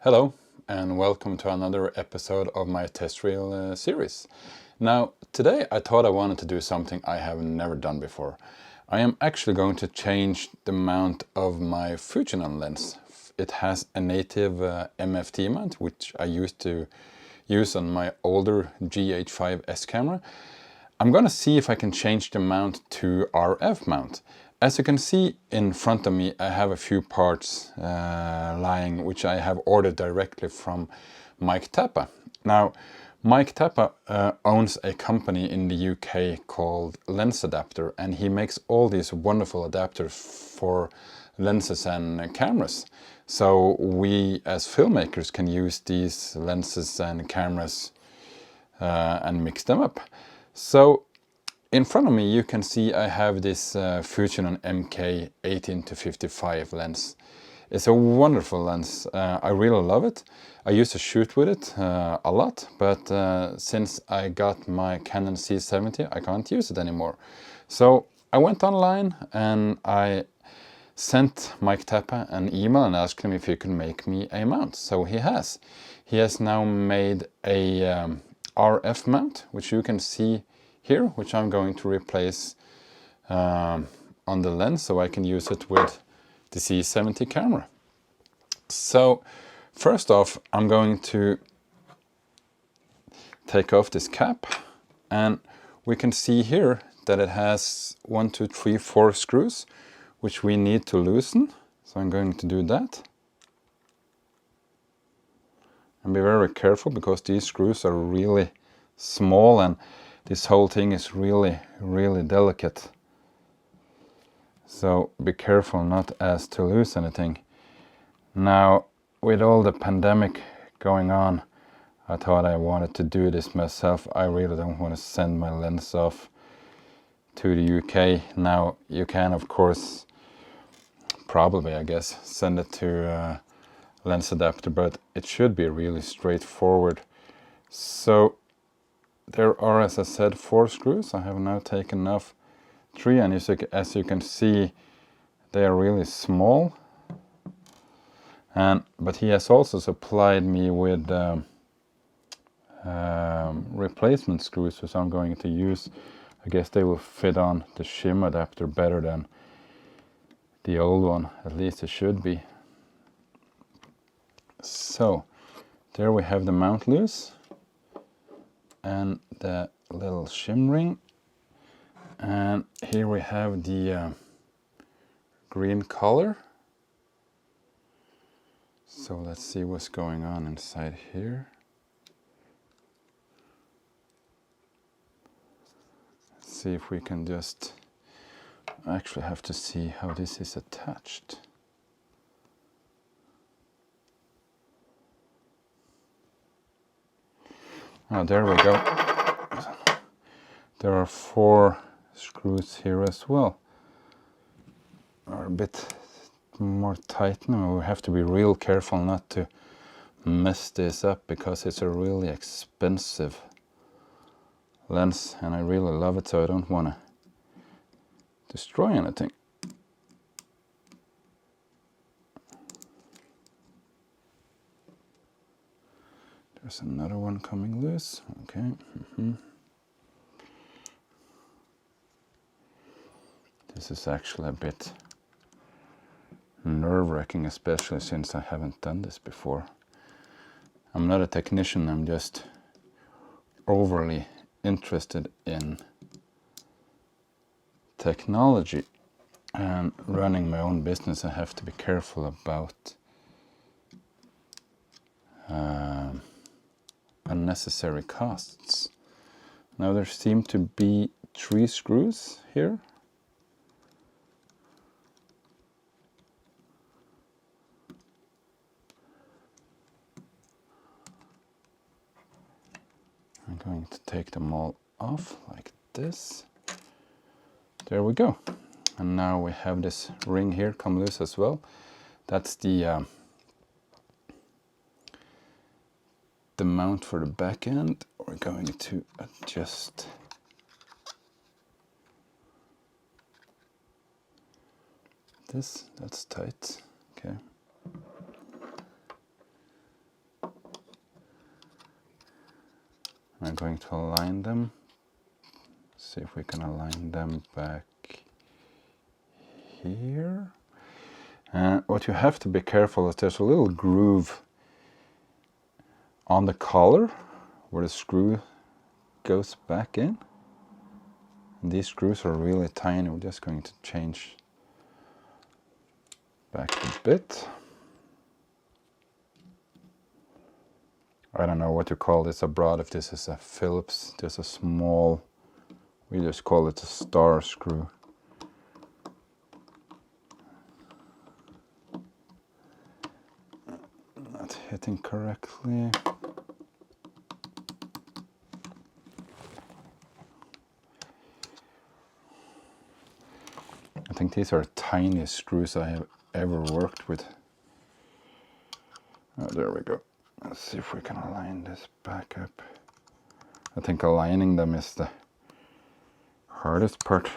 Hello and welcome to another episode of my test reel series. Now today I thought I wanted to do something I have never done before. I am actually going to change the mount of my Fujinon lens. It has a native MFT mount which I used to use on my older GH5S camera. I'm going to see if I can change the mount to RF mount. As you can see in front of me, I have a few parts lying which I have ordered directly from Mike Tappa. Now, Mike Tappa owns a company in the UK called Lens Adapter, and he makes all these wonderful adapters for lenses and cameras. So we as filmmakers can use these lenses and cameras and mix them up. So in front of me you can see I have this Fujinon MK 18-55 lens. It's a wonderful lens. I really love it. I used to shoot with it a lot, but since I got my Canon C70 I can't use it anymore. So I went online and I sent Mike Tappa an email and asked him if he could make me a mount. So he has. He has now made a RF mount, which you can see here, which I'm going to replace on the lens so I can use it with the C70 camera. So first off, I'm going to take off this cap, and we can see here that it has 1, 2, 3, 4 screws which we need to loosen. So I'm going to do that. And be very careful because these screws are really small and this whole thing is really delicate. So be careful not as to lose anything. Now, with all the pandemic going on, I thought I wanted to do this myself. I really don't want to send my lens off to the UK. Now, you can of course, probably I guess, send it to Lens Adapter, but it should be really straightforward. So there are, as I said, 4 screws. I have now taken off 3, and as you can see, they are really small. But he has also supplied me with replacement screws, which I'm going to use. I guess they will fit on the shim adapter better than the old one. At least it should be. So there we have the mount loose and the little shim ring, and here we have the green color. So let's see what's going on inside here. Let's see if we can just actually have to see how this is attached. Oh, there we go. There are 4 screws here as well. Are a bit more tight now. We have to be real careful not to mess this up because it's a really expensive lens and I really love it, so I don't want to destroy anything. There's another one coming loose. Okay. This is actually a bit nerve-wracking, especially since I haven't done this before. I'm not a technician, I'm just overly interested in technology, and running my own business I have to be careful about unnecessary costs. Now there seem to be 3 screws here. I'm going to take them all off like this. There we go. And now we have this ring here come loose as well. That's the mount for the back end. We're going to adjust this. That's tight. Okay. I'm going to align them. See if we can align them back here. And what you have to be careful is there's a little groove on the collar where the screw goes back in. And these screws are really tiny. We're just going to change back a bit. I don't know what you call this abroad, if this is a Phillips, there's a small, we just call it a star screw. Not hitting correctly. I think these are the tiniest screws I have ever worked with. Oh, there we go. Let's see if we can align this back up. I think aligning them is the hardest part.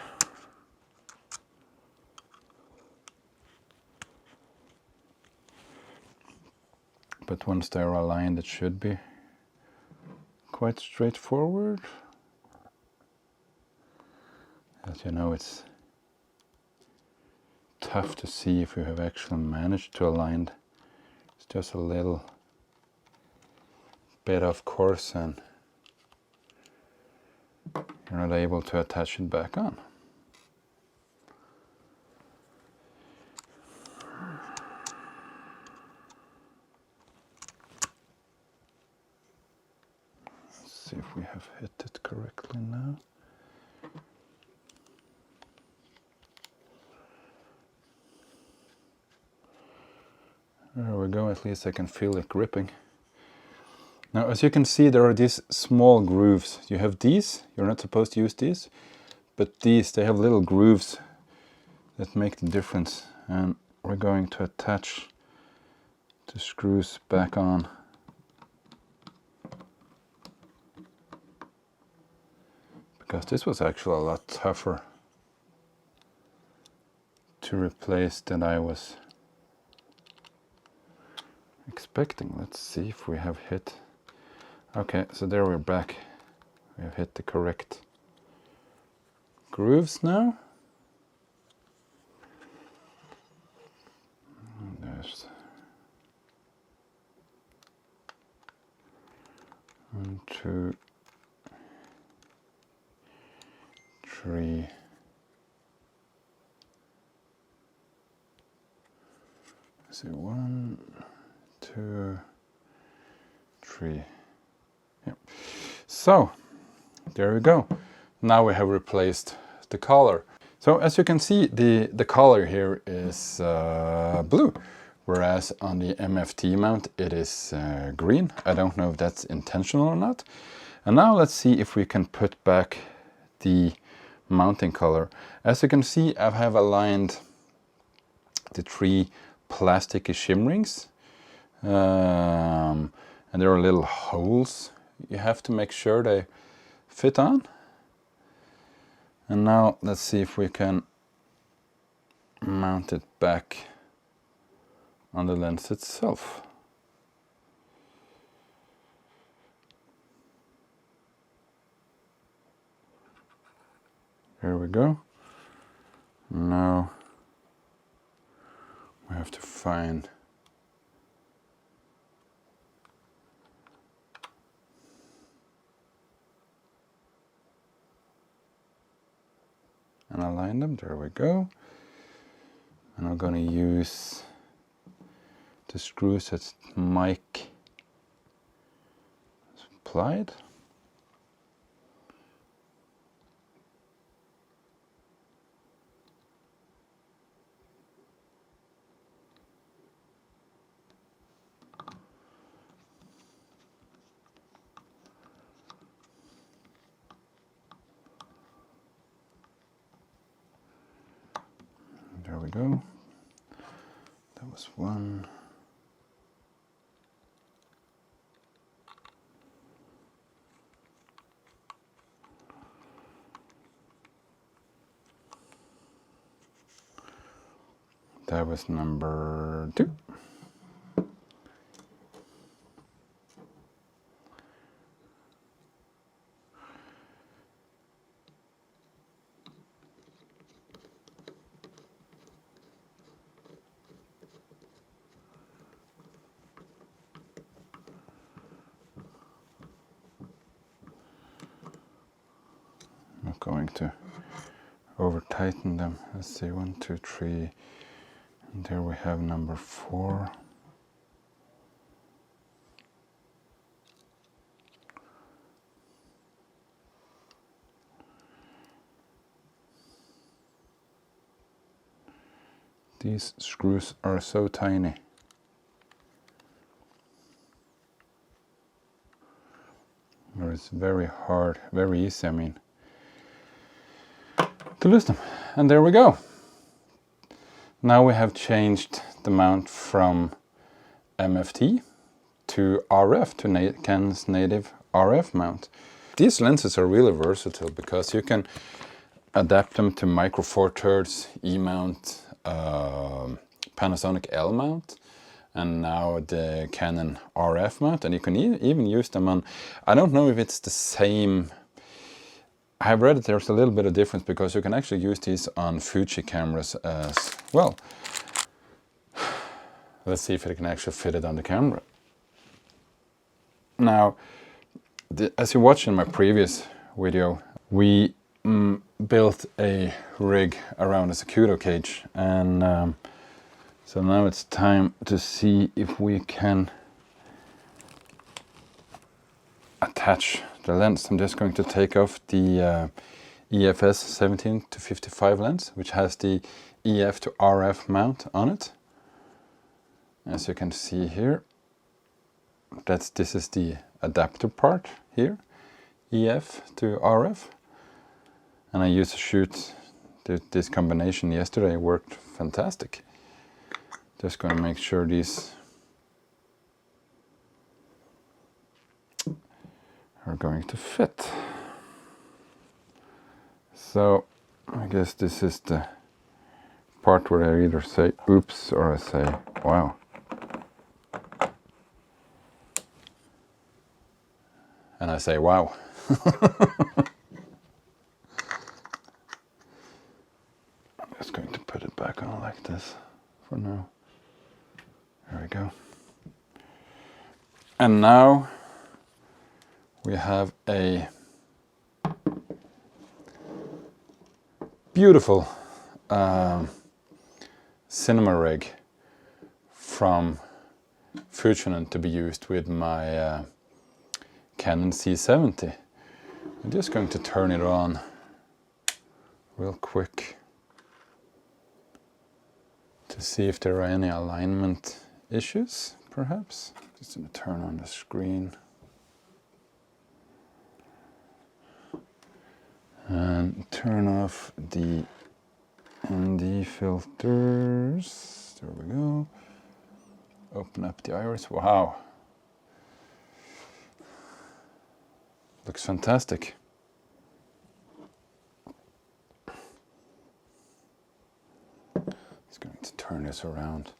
But once they're aligned, it should be quite straightforward. As you know, it's tough to see if you have actually managed to align. It's just a little bit off course and you're not able to attach it back on. Let's see if we have hit it correctly now. There we go, at least I can feel it gripping. Now, as you can see, there are these small grooves. You have these, you're not supposed to use these, but these, they have little grooves that make the difference. And we're going to attach the screws back on. Because this was actually a lot tougher to replace than I was expecting. Let's see if we have hit. Okay, so there we're back. We have hit the correct grooves now. And there's 1, 2, 3. Let's see, 1, 2, 3. Yep. So there we go. Now we have replaced the collar. So as you can see, the collar here is blue, whereas on the MFT mount it is green. I don't know if that's intentional or not. And now let's see if we can put back the mounting collar. As you can see, I have aligned the 3 plasticky shim rings. And there are little holes you have to make sure they fit on. And now let's see if we can mount it back on the lens itself. There we go. Now we have to find and align them. There we go. And I'm going to use the screws that Mike supplied. There we go. That was 1. That was number 2. going to over tighten them. Let's see, 1, 2, 3, and there we have number 4. These screws are so tiny. Or it's very hard, very easy, I mean, to lose them. And there we go. Now we have changed the mount from MFT to RF, to Canon's native RF mount. These lenses are really versatile because you can adapt them to Micro Four Thirds, E-mount, Panasonic L-mount, and now the Canon RF mount, and you can even use them on, I don't know if it's the same, I have read that there's a little bit of difference because you can actually use these on Fuji cameras as well. Let's see if it can actually fit it on the camera. Now, as you watched in my previous video, we built a rig around a Secudo cage, and so now it's time to see if we can attach the lens. I'm just going to take off the EFS 17-55 lens, which has the EF to RF mount on it. As you can see here, this is the adapter part here, EF to RF. And I used to shoot this combination yesterday. It worked fantastic. Just going to make sure these are going to fit. So I guess this is the part where I either say oops or I say wow. And I say wow. I'm just going to put it back on like this for now. There we go. And now we have a beautiful cinema rig from Fujinon to be used with my Canon C70. I'm just going to turn it on real quick to see if there are any alignment issues, perhaps. Just going to turn on the screen. And turn off the ND filters. There we go. Open up the iris. Wow. Looks fantastic. Just going to turn this around.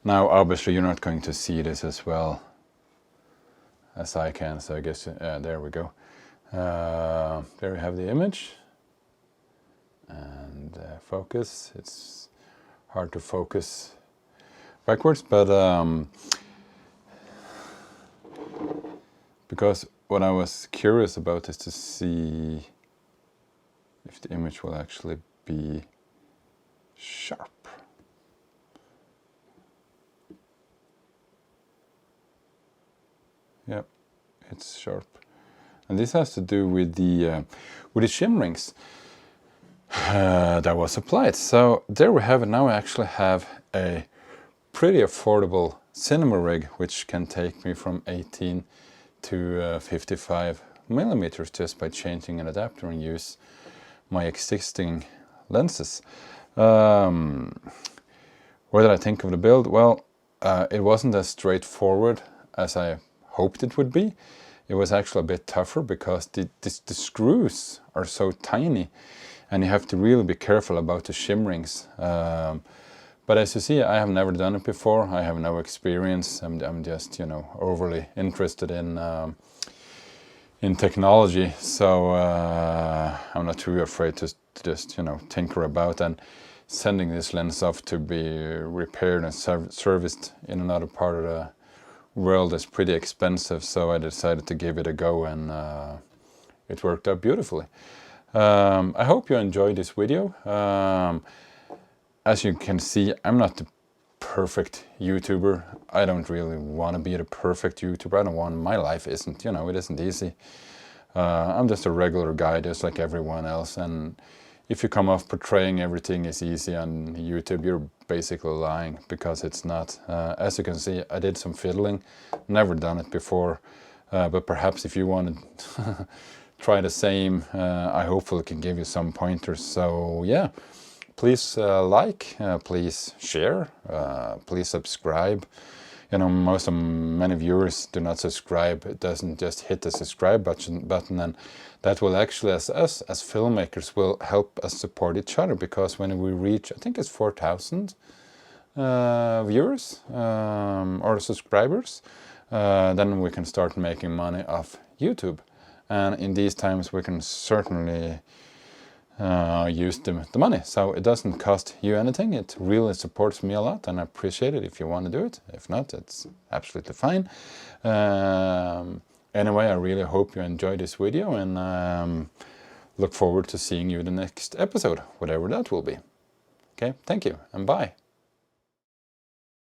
Now, obviously, you're not going to see this as well as I can, so I guess, there we go. There we have the image. And focus. It's hard to focus backwards, but because what I was curious about is to see if the image will actually be sharp. Yep, it's sharp. And this has to do with the shim rings that was applied. So there we have it. Now I actually have a pretty affordable cinema rig, which can take me from 18 to 55 millimeters just by changing an adapter and use my existing lenses. What did I think of the build? Well, it wasn't as straightforward as I hoped it would be. It was actually a bit tougher because the screws are so tiny and you have to really be careful about the shim rings. But as you see, I have never done it before. I have no experience. I'm just, overly interested in technology. So I'm not too afraid to just, tinker about, and sending this lens off to be repaired and serviced in another part of the world is pretty expensive. So I decided to give it a go, and it worked out beautifully. I hope you enjoyed this video. As you can see, I'm not the perfect YouTuber. I don't really want to be the perfect YouTuber. I don't want, my life isn't, you know, it isn't easy. I'm just a regular guy, just like everyone else. And if you come off portraying everything is easy on YouTube, you're basically lying, because it's not. As you can see, I did some fiddling, never done it before. But perhaps if you want to try the same, I hopefully can give you some pointers. So yeah, please like, please share, please subscribe. You know, many viewers do not subscribe. It doesn't just hit the subscribe button, and that will actually, as us as filmmakers, will help us support each other, because when we reach, I think it's 4,000 viewers or subscribers, then we can start making money off YouTube. And in these times we can certainly use the money. So it doesn't cost you anything. It really supports me a lot, and I appreciate it if you want to do it. If not, it's absolutely fine. Anyway, I really hope you enjoyed this video, and look forward to seeing you in the next episode, whatever that will be. Okay, thank you, and bye.